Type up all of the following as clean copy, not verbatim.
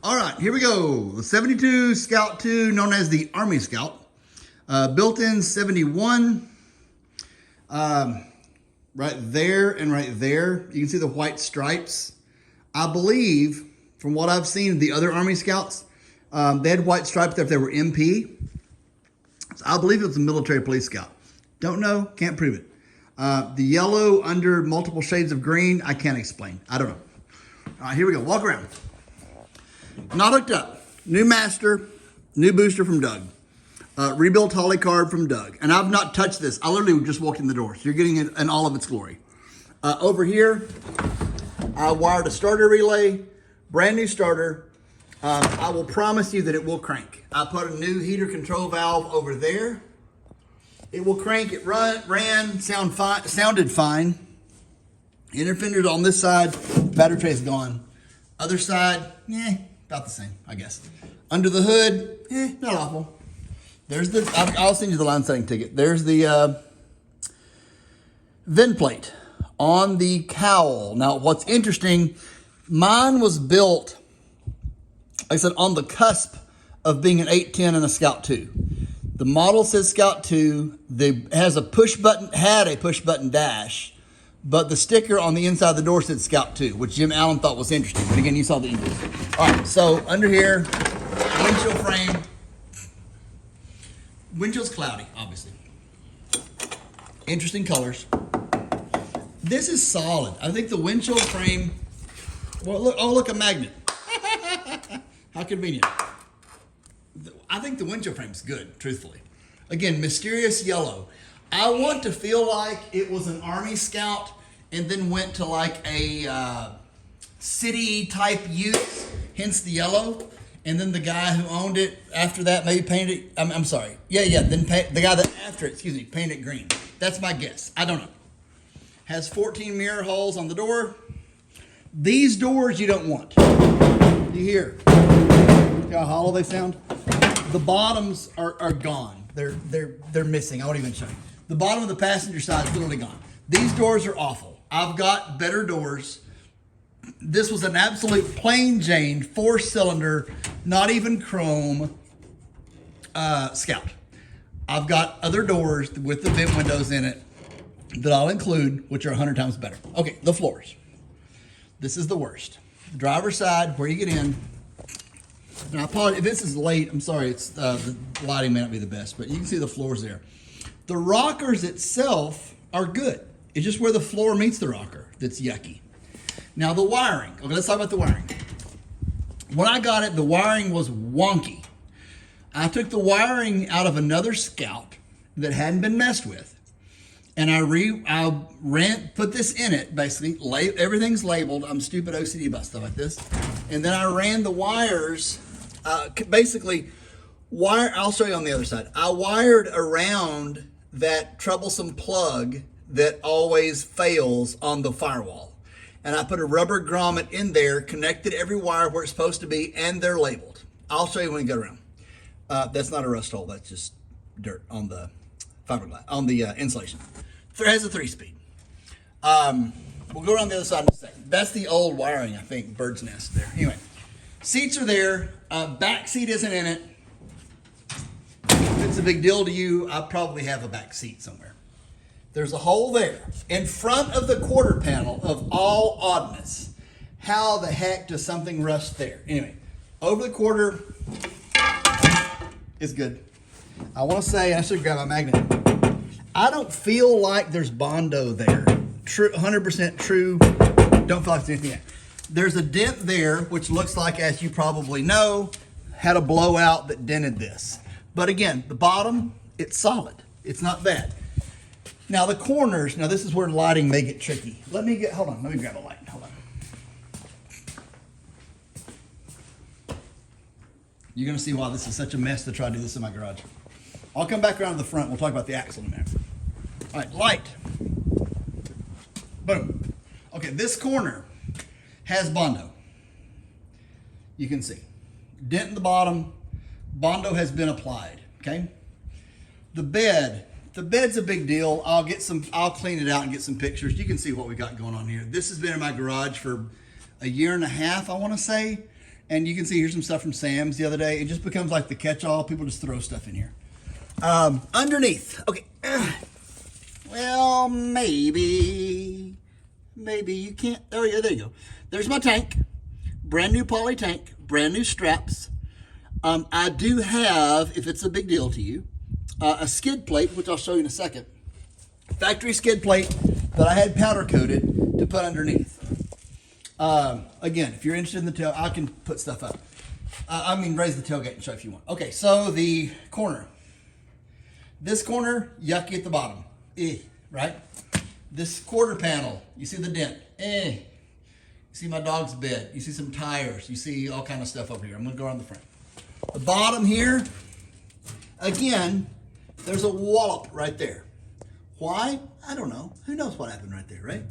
All right, here we go. The 72 Scout 2, known as the Army Scout. Built in 71. Right there and right there, you can see the white stripes. I believe, from what I've seen, the other Army Scouts, they had white stripes there if they were MP. So I believe it was a military police scout. Don't know, can't prove it. The yellow under multiple shades of green, I can't explain. I don't know. All right, here we go. Walk around. Not hooked up. New master, new booster from Doug. Rebuilt Holly card from Doug. And I've not touched this. I literally just walked in the door. So you're getting it in all of its glory. Over here, I wired a starter relay, brand new starter. I will promise you that it will crank. I put a new heater control valve over there. It will crank. It ran, sounded fine. Inner fender's on this side. Battery tray is gone. Other side, about the same, I guess. Under the hood, not awful. There's the, I'll send you the line setting ticket. There's the vent plate on the cowl. Now, what's interesting, mine was built, like I said, on the cusp of being an 810 and a Scout 2. The model says Scout 2. Had a push button dash, but the sticker on the inside of the door said Scout 2, which Jim Allen thought was interesting. But again, you saw the engine. All right, so under here, windshield frame. Windshield's cloudy, obviously. Interesting colors. This is solid. I think the windshield frame, well, look, a magnet. How convenient. I think the windshield frame's good, truthfully. Again, mysterious yellow. I want to feel like it was an Army Scout and then went to like a city type use, hence the yellow. And then the guy who owned it after that maybe painted it, I'm sorry. Yeah, then the guy that after it, painted it green. That's my guess. I don't know. Has 14 mirror holes on the door. These doors you don't want. You hear how hollow they sound? The bottoms are gone. They're missing. I won't even show you. The bottom of the passenger side is literally gone. These doors are awful. I've got better doors. This was an absolute plain Jane 4-cylinder, not even chrome Scout. I've got other doors with the vent windows in it that I'll include, which are 100 times better. Okay, the floors. This is the worst. The driver's side, where you get in. And I apologize if this is late. I'm sorry. It's the lighting may not be the best, but you can see the floors there. The rockers itself are good. It's just where the floor meets the rocker that's yucky. Now the wiring. Okay, let's talk about the wiring. When I got it, the wiring was wonky. I took the wiring out of another Scout that hadn't been messed with, and I put this in it, basically. Everything's labeled. I'm stupid OCD about stuff like this. And then I ran the wires, I'll show you on the other side. I wired around that troublesome plug that always fails on the firewall. And I put a rubber grommet in there, connected every wire where it's supposed to be, and they're labeled. I'll show you when we go around. That's not a rust hole. That's just dirt on the fiberglass, on the insulation. It has a 3-speed. We'll go around the other side in a second. That's the old wiring, I think, bird's nest there. Anyway, seats are there. Back seat isn't in it. If it's a big deal to you, I probably have a back seat somewhere. There's a hole there in front of the quarter panel of all oddness. How the heck does something rust there? Anyway, over the quarter is good. I want to say, I should grab my magnet. I don't feel like there's Bondo there. True, 100% true. Don't feel like there's anything there. There's a dent there, which looks like, as you probably know, had a blowout that dented this. But again, the bottom, it's solid. It's not bad. Now the corners, this is where lighting may get tricky. Hold on, let me grab a light, hold on. You're gonna see why this is such a mess to try to do this in my garage. I'll come back around to the front, we'll talk about the axle in a minute. All right, light. Boom. Okay, this corner has Bondo. You can see. Dent in the bottom, Bondo has been applied, okay? The bed's a big deal. I'll clean it out and get some pictures. You can see what we got going on here. This has been in my garage for a year and a half, I want to say. And you can see here's some stuff from Sam's the other day. It just becomes like the catch-all. People just throw stuff in here. Underneath. Okay. Well, maybe you can't. Oh, yeah, there you go. There's my tank. Brand new poly tank. Brand new straps. I do have, if it's a big deal to you, a skid plate, which I'll show you in a second. Factory skid plate that I had powder coated to put underneath. Again, if you're interested in the tail, I can put stuff up. Raise the tailgate and show if you want. Okay, so the corner. This corner, yucky at the bottom. Right? This quarter panel, you see the dent. You see my dog's bed. You see some tires. You see all kind of stuff over here. I'm gonna go around the front. The bottom here, again, there's a wallop right there. Why? I don't know. Who knows what happened right there, right?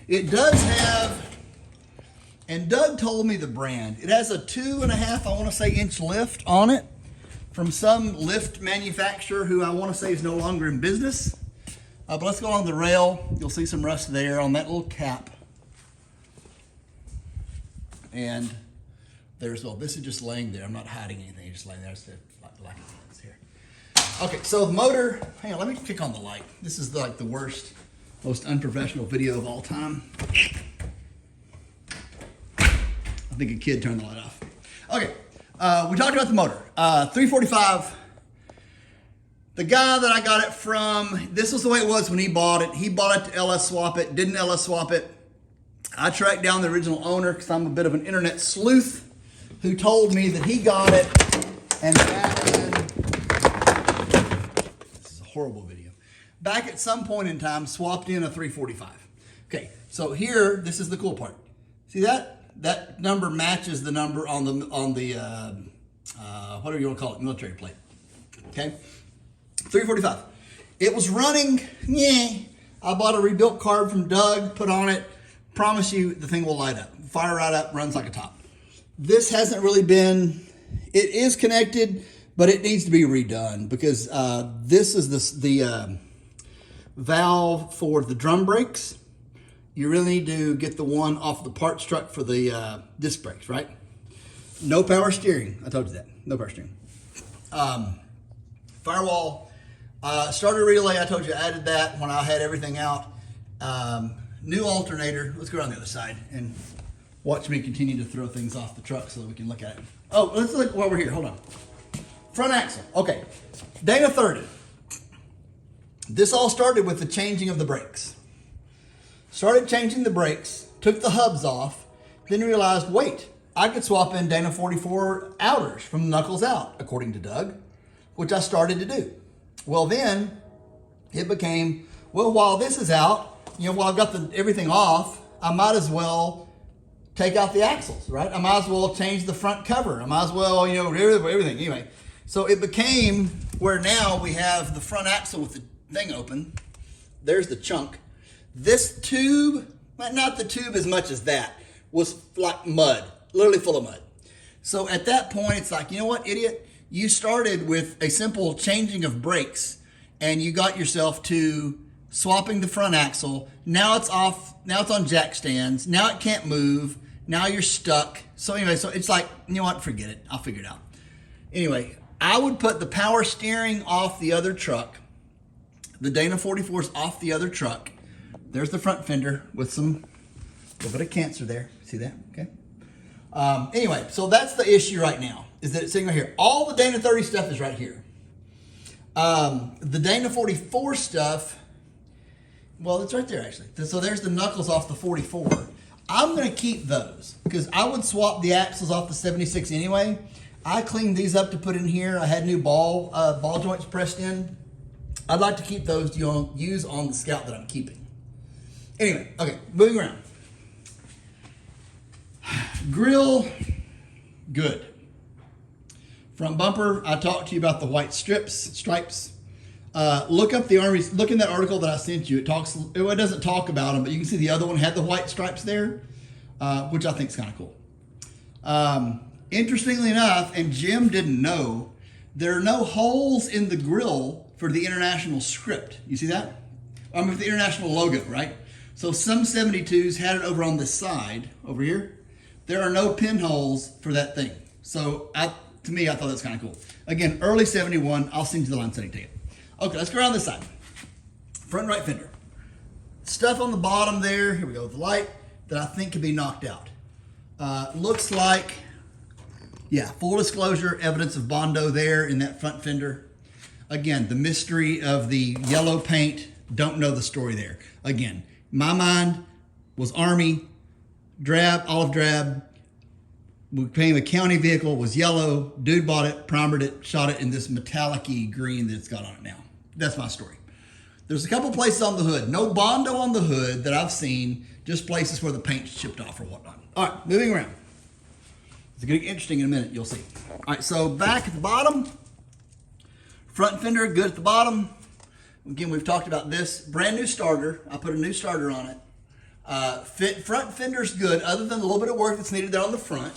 It does have, and Doug told me the brand. It has a 2.5, I want to say, inch lift on it from some lift manufacturer who I want to say is no longer in business. But let's go on the rail. You'll see some rust there on that little cap. And there's, well, this is just laying there. I'm not hiding anything. It's just laying there. It's like it's here. Okay, so the motor, hang on, let me click on the light. This is like the worst, most unprofessional video of all time. I think a kid turned the light off. Okay, we talked about the motor. 345. The guy that I got it from, this was the way it was when he bought it. He bought it to LS swap it, didn't LS swap it. I tracked down the original owner because I'm a bit of an internet sleuth who told me that he got it and back in, this is a horrible video, back at some point in time swapped in a 345. Okay, so here, this is the cool part. See that? That number matches the number on the whatever you want to call it, military plate. Okay, 345. It was running, I bought a rebuilt carb from Doug, put on it. Promise you the thing will light up. Fire right up, runs like a top. This hasn't really been, it is connected, but it needs to be redone because this is the valve for the drum brakes. You really need to get the one off the parts truck for the disc brakes, right? No power steering. I told you that. No power steering. Firewall. Starter relay, I told you I added that when I had everything out. New alternator. Let's go around the other side and watch me continue to throw things off the truck so that we can look at it. Oh, let's look while we're here. Hold on. Front axle. Okay. Dana 30. This all started with the changing of the brakes. Started changing the brakes, took the hubs off, then realized, wait, I could swap in Dana 44 outers from the knuckles out, according to Doug, which I started to do. Well, then it became, well, while this is out, while I've got everything off, I might as well take out the axles, right? I might as well change the front cover. I might as well, everything. Anyway, so it became where now we have the front axle with the thing open. There's the chunk. This tube, not the tube as much as that, was like mud, literally full of mud. So at that point, it's like, you know what, idiot? You started with a simple changing of brakes and you got yourself to swapping the front axle. Now it's off. Now it's on jack stands. Now it can't move. Now you're stuck. So anyway, so it's like, you know what? Forget it. I'll figure it out. Anyway, I would put the power steering off the other truck. The Dana 44's off the other truck. There's the front fender with some little bit of cancer there. See that? Okay. Anyway, so that's the issue right now, is that it's sitting right here. All the Dana 30 stuff is right here. The Dana 44 stuff, well, it's right there actually. So there's the knuckles off the 44. I'm going to keep those because I would swap the axles off the 76 anyway. I cleaned these up to put in here. I had new ball joints pressed in. I'd like to keep those to use on the Scout that I'm keeping. Anyway, okay, moving around. Grill, good. Front bumper, I talked to you about the white stripes. Look up the Army, look in that article that I sent you. It doesn't talk about them, but you can see the other one had the white stripes there, which I think is kind of cool. Interestingly enough, and Jim didn't know, there are no holes in the grill for the international script. You see that? The international logo, right? So some 72s had it over on this side, over here. There are no pinholes for that thing. So to me, I thought that's kind of cool. Again, early 71, I'll send you the line setting ticket. Okay, let's go around this side. Front right fender. Stuff on the bottom there, here we go, with the light, that I think could be knocked out. Looks like, yeah, full disclosure, evidence of Bondo there in that front fender. Again, the mystery of the yellow paint, don't know the story there. Again, my mind was Army, drab, olive drab, became a county vehicle, was yellow, dude bought it, primered it, shot it in this metallic-y green that it's got on it now. That's my story. There's a couple places on the hood. No Bondo on the hood that I've seen, just places where the paint's chipped off or whatnot. All right, moving around. It's going to get interesting in a minute, you'll see. All right, so back at the bottom, front fender, good at the bottom. Again, we've talked about this. Brand new starter. I put a new starter on it. Front fender's good, other than a little bit of work that's needed there on the front.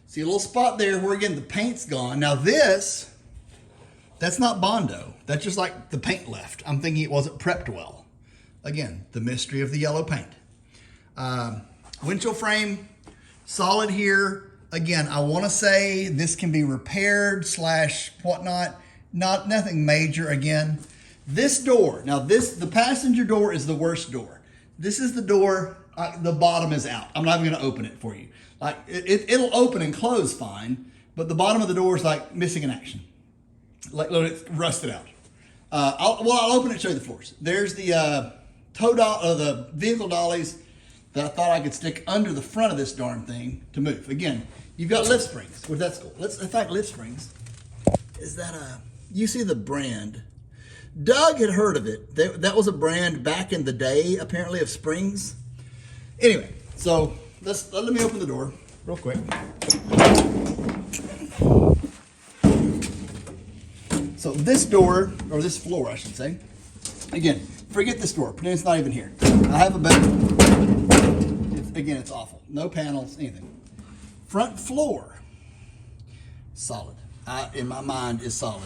See a little spot there where, again, the paint's gone. Now this, that's not Bondo. That's just like the paint left. I'm thinking it wasn't prepped well. Again, the mystery of the yellow paint. Windshield frame, solid here. Again, I want to say this can be repaired / whatnot. Nothing major again. This door, now the passenger door is the worst door. This is the door, the bottom is out. I'm not even going to open it for you. Like it'll open and close fine, but the bottom of the door is like missing in action. Like it's rusted out. I'll open it and show you the floors. There's the the vehicle dollies that I thought I could stick under the front of this darn thing to move. Again, you've got lift springs, which that's cool. In fact, lift springs, is that you see the brand. Doug had heard of it. That was a brand back in the day, apparently, of springs. Anyway, so let me open the door real quick. So this door, or this floor, I should say. Again, forget this door. Pretend it's not even here. I have a better. Again, it's awful. No panels, anything. Front floor, solid. In my mind, is solid.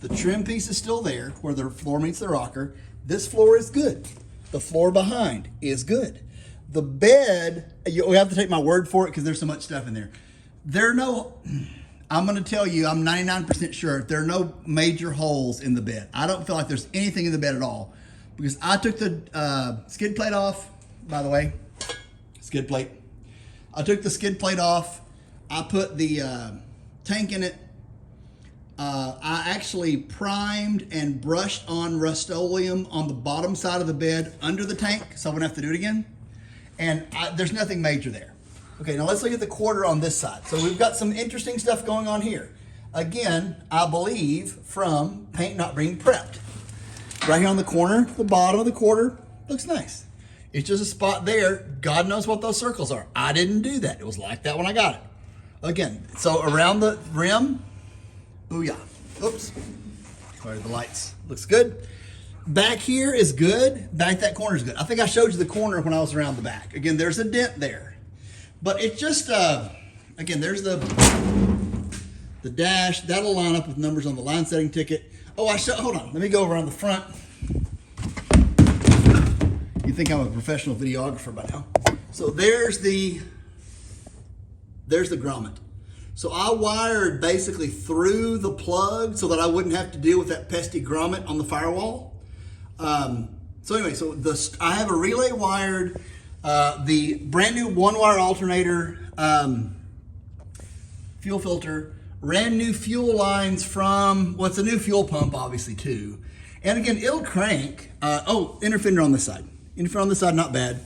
The trim piece is still there where the floor meets the rocker. This floor is good. The floor behind is good. The bed, you have to take my word for it because there's so much stuff in there. I'm going to tell you, I'm 99% sure there are no major holes in the bed. I don't feel like there's anything in the bed at all because I took the skid plate off, by the way. Skid plate. I took the skid plate off. I put the tank in it. I actually primed and brushed on Rust-Oleum on the bottom side of the bed under the tank, so I wouldn't have to do it again. And there's nothing major there. Okay, now let's look at the quarter on this side. So we've got some interesting stuff going on here. Again, I believe from paint not being prepped. Right here on the corner, the bottom of the quarter, looks nice. It's just a spot there. God knows what those circles are. I didn't do that. It was like that when I got it. Again, so around the rim, booyah. Oops. Sorry, the lights. Looks good. Back here is good. Back that corner is good. I think I showed you the corner when I was around the back. Again, there's a dent there. But it's just, again, there's the dash. That'll line up with numbers on the line setting ticket. Oh, hold on. Let me go around the front. You think I'm a professional videographer by now. So there's the grommet. So I wired basically through the plug so that I wouldn't have to deal with that pesky grommet on the firewall. So anyway, I have a relay wired, the brand new one-wire alternator, fuel filter, brand new fuel lines from, well, it's a new fuel pump, obviously, too. And again, it'll crank. Inner fender on this side. Inner fender on this side, not bad.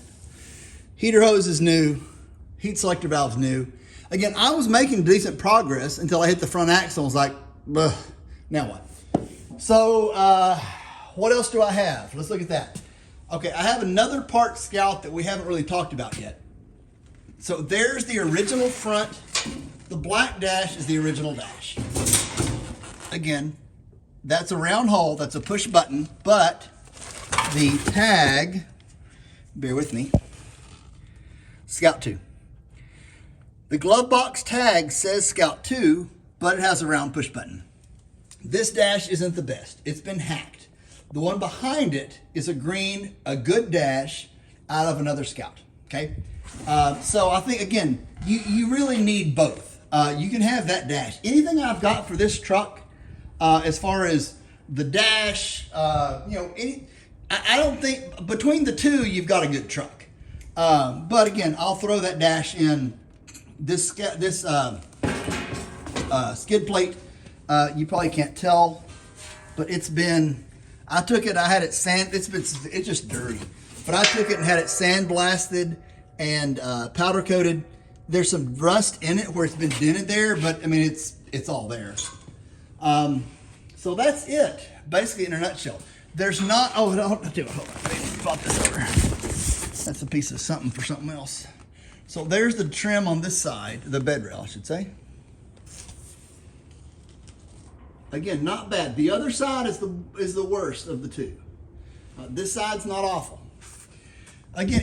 Heater hose is new. Heat selector valve's new. Again, I was making decent progress until I hit the front axle. I was like, ugh, now what? So, what else do I have? Let's look at that. Okay, I have another part Scout that we haven't really talked about yet. So there's the original front. The black dash is the original dash. Again, that's a round hole. That's a push button, but the tag, bear with me, Scout 2. The glove box tag says Scout 2, but it has a round push button. This dash isn't the best. It's been hacked. The one behind it is a good dash out of another Scout, okay? So I think, again, you really need both. You can have that dash. Anything I've got for this truck, as far as the dash, I don't think, between the two, you've got a good truck. But again, I'll throw that dash in this skid plate. You probably can't tell, but I took it, I had it it's just dirty. But I took it and had it sandblasted and powder coated. There's some rust in it where it's been dented there, but I mean, it's all there. So that's it, basically in a nutshell. There's not, hold on, hold on, flop this over. That's a piece of something for something else. So there's the trim on this side, the bed rail, I should say. Again, not bad. The other side is the worst of the two. This side's not awful. Again,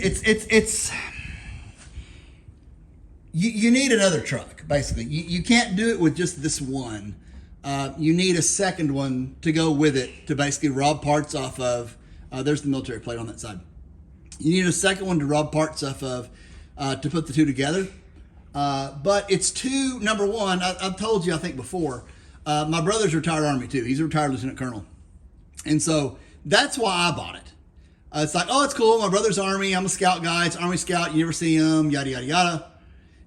you need another truck, basically. You can't do it with just this one. You need a second one to go with it to basically rob parts off of. There's the military plate on that side. You need a second one to rob parts off of to put the two together. But it's number one, I've told you, I think before, my brother's retired Army too. He's a retired lieutenant colonel. And so that's why I bought it. It's like, oh, it's cool. My brother's Army. I'm a scout guy. It's Army Scout. You never see him, yada, yada, yada.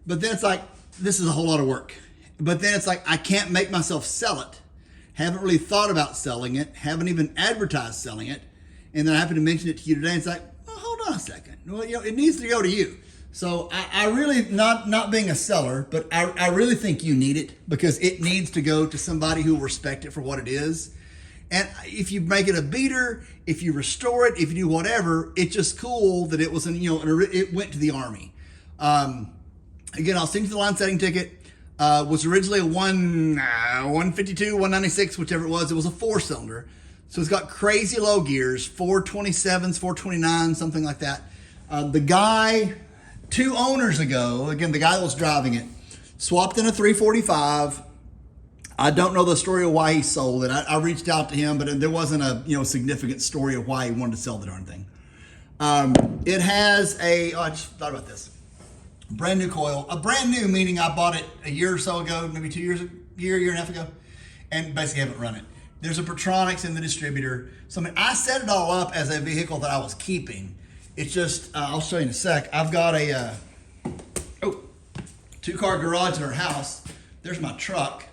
But then it's like, this is a whole lot of work. But then it's like, I can't make myself sell it. Haven't really thought about selling it. Haven't even advertised selling it. And then I happen to mention it to you today. And it's like, oh, hold on a second. Well, it needs to go to you. So I really, not being a seller, but I really think you need it because it needs to go to somebody who will respect it for what it is. And if you make it a beater, if you restore it, if you do whatever, it's just cool that it was, it went to the Army. Again, I'll send you the line setting ticket. Was originally a 152, 196, whichever it was. It was a 4-cylinder. So it's got crazy low gears, 427s, 429, something like that. The guy, 2 owners ago, again, the guy that was driving it, swapped in a 345. I don't know the story of why he sold it. I reached out to him, but there wasn't a significant story of why he wanted to sell the darn thing. It has I just thought about this. Brand new coil. A brand new meaning I bought it a year or so ago, maybe 2 years, year and a half ago, and basically haven't run it. There's a Pertronix in the distributor. So I set it all up as a vehicle that I was keeping. It's just, I'll show you in a sec. I've got a 2-car garage in our house. There's my truck.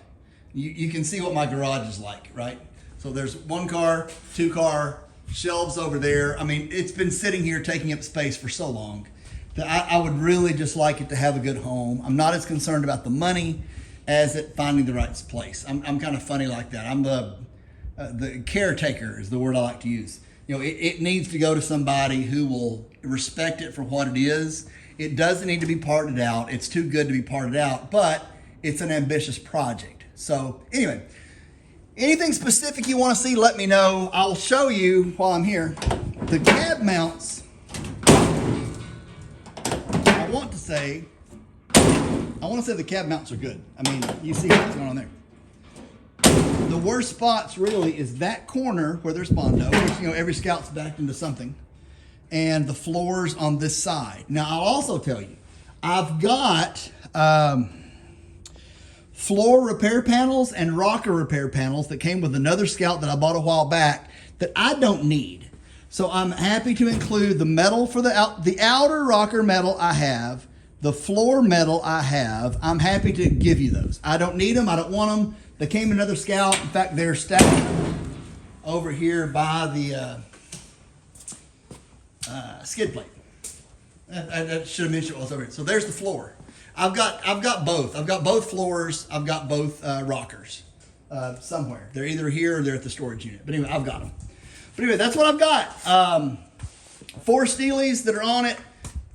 You can see what my garage is like, right? So there's 1 car, 2 car, shelves over there. I mean, it's been sitting here taking up space for so long that I would really just like it to have a good home. I'm not as concerned about the money as it finding the right place. I'm kind of funny like that. I'm the caretaker is the word I like to use. It needs to go to somebody who will respect it for what it is. It doesn't need to be parted out. It's too good to be parted out, but it's an ambitious project. So anyway, anything specific you want to see, let me know. I'll show you while I'm here. The cab mounts, I want to say the cab mounts are good. I mean, you see what's going on there. The worst spots really is that corner where there's Bondo, which, every Scout's backed into something, and the floors on this side. Now, I'll also tell you, I've got floor repair panels and rocker repair panels that came with another Scout that I bought a while back that I don't need. So I'm happy to include the metal for the outer rocker metal I have, the floor metal I have. I'm happy to give you those. I don't need them. I don't want them. They came in another Scout. In fact, they're stacked over here by the skid plate. I should have mentioned it was over here. So there's the floor. I've got both. I've got both floors. I've got both rockers somewhere. They're either here or they're at the storage unit. But anyway, I've got them. But anyway, that's what I've got. 4 Steelies that are on it.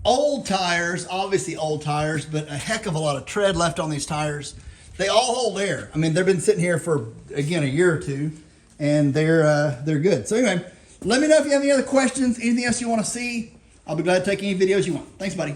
Old tires, obviously old tires, but a heck of a lot of tread left on these tires. They all hold air. I mean, they've been sitting here for, again, a year or two, and they're good. So anyway, let me know if you have any other questions, anything else you want to see. I'll be glad to take any videos you want. Thanks, buddy.